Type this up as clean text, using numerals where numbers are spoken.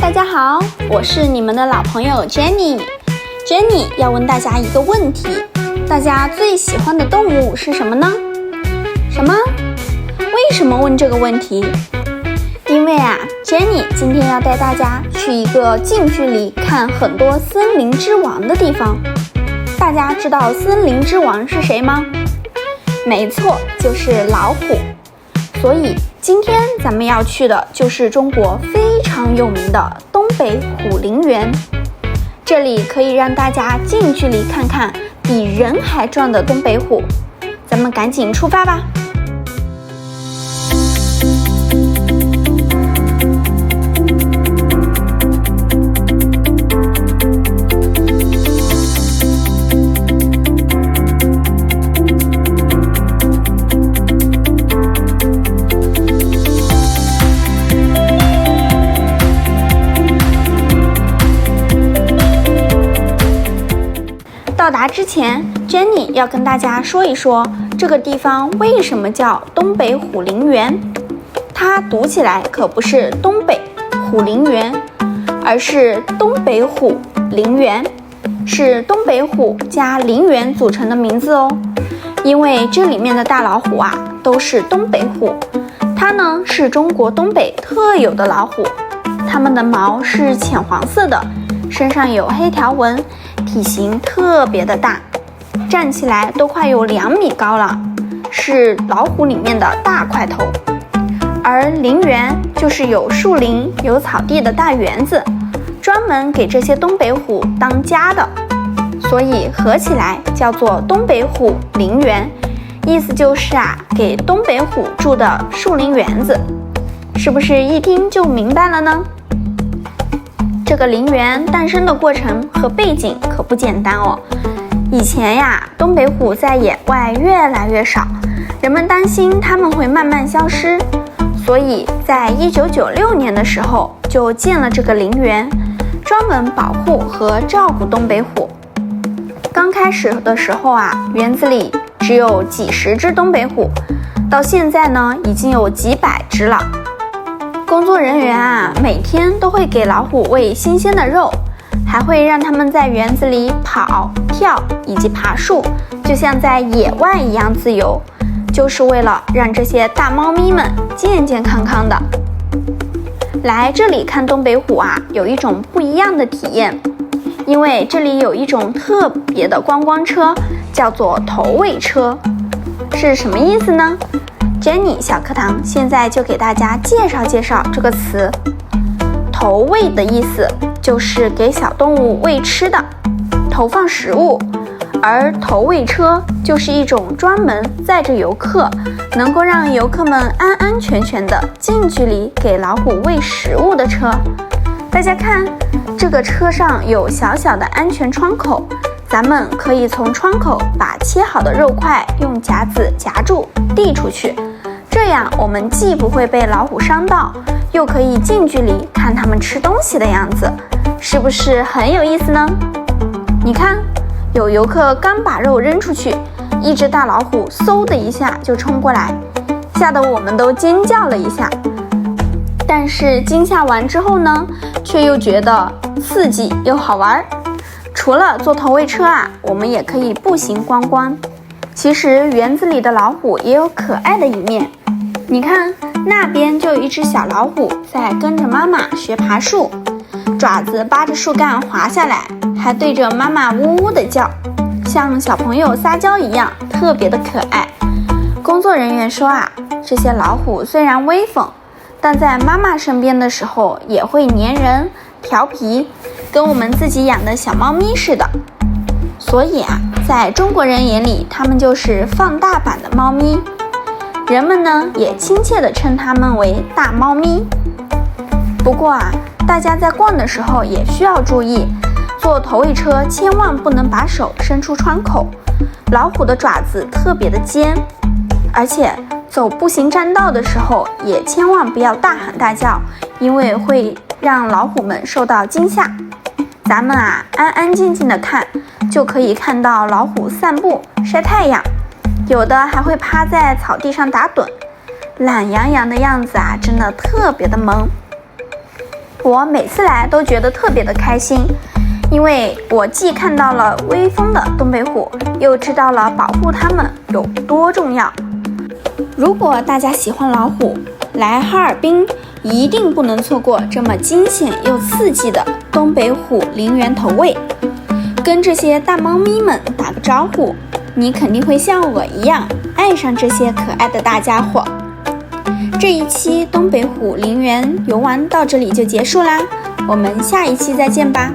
大家好，我是你们的老朋友 Jenny。 Jenny 要问大家一个问题，大家最喜欢的动物是什么呢？什么？为什么问这个问题？因为Jenny 今天要带大家去一个近距离看很多森林之王的地方。大家知道森林之王是谁吗？没错，就是老虎。所以今天咱们要去的就是中国非常有名的东北虎陵园。这里可以让大家近距离看看比人还壮的东北虎。咱们赶紧出发吧。到达之前 Jenny 要跟大家说一说这个地方为什么叫东北虎陵园。它读起来可不是东北虎陵园，而是东北虎陵园，是东北虎加陵园组成的名字哦。因为这里面的大老虎都是东北虎，它呢是中国东北特有的老虎，它们的毛是浅黄色的，身上有黑条纹，体型特别的大，站起来都快有2米高了，是老虎里面的大块头。而陵园就是有树林有草地的大园子，专门给这些东北虎当家的，所以合起来叫做东北虎陵园，意思就是给东北虎住的树林园子。是不是一听就明白了呢？这个陵园诞生的过程和背景可不简单哦。以前东北虎在野外越来越少，人们担心它们会慢慢消失，所以在1996年的时候就建了这个陵园，专门保护和照顾东北虎。刚开始的时候园子里只有几十只东北虎，到现在呢已经有几百只了。工作人员每天都会给老虎喂新鲜的肉，还会让它们在园子里跑、跳以及爬树，就像在野外一样自由，就是为了让这些大猫咪们健健康康的。来这里看东北虎有一种不一样的体验，因为这里有一种特别的观光车，叫做头喂车。是什么意思呢？Jenny 小课堂现在就给大家介绍介绍这个词。投喂的意思就是给小动物喂吃的，投放食物，而投喂车就是一种专门载着游客，能够让游客们安安全全的近距离给老虎喂食物的车。大家看，这个车上有小小的安全窗口，咱们可以从窗口把切好的肉块用夹子夹住递出去，这样我们既不会被老虎伤到，又可以近距离看它们吃东西的样子，是不是很有意思呢？你看，有游客刚把肉扔出去，一只大老虎嗖的一下就冲过来，吓得我们都尖叫了一下。但是惊吓完之后呢，却又觉得刺激又好玩。除了坐投喂车我们也可以步行观光。其实园子里的老虎也有可爱的一面，你看那边就有一只小老虎在跟着妈妈学爬树，爪子扒着树干滑下来，还对着妈妈呜呜的叫，像小朋友撒娇一样，特别的可爱。工作人员说这些老虎虽然威风，但在妈妈身边的时候也会粘人调皮，跟我们自己养的小猫咪似的。所以在中国人眼里，它们就是放大版的猫咪，人们呢也亲切地称它们为大猫咪。不过大家在逛的时候也需要注意，坐投喂车千万不能把手伸出窗口，老虎的爪子特别的尖，而且走步行栈道的时候也千万不要大喊大叫，因为会让老虎们受到惊吓。咱们安安静静的看，就可以看到老虎散步晒太阳，有的还会趴在草地上打盹，懒洋洋的样子真的特别的萌。我每次来都觉得特别的开心，因为我既看到了威风的东北虎，又知道了保护它们有多重要。如果大家喜欢老虎，来哈尔滨一定不能错过这么惊险又刺激的东北虎陵园投喂。跟这些大猫咪们打个招呼，你肯定会像我一样爱上这些可爱的大家伙。这一期东北虎陵园游玩到这里就结束啦，我们下一期再见吧。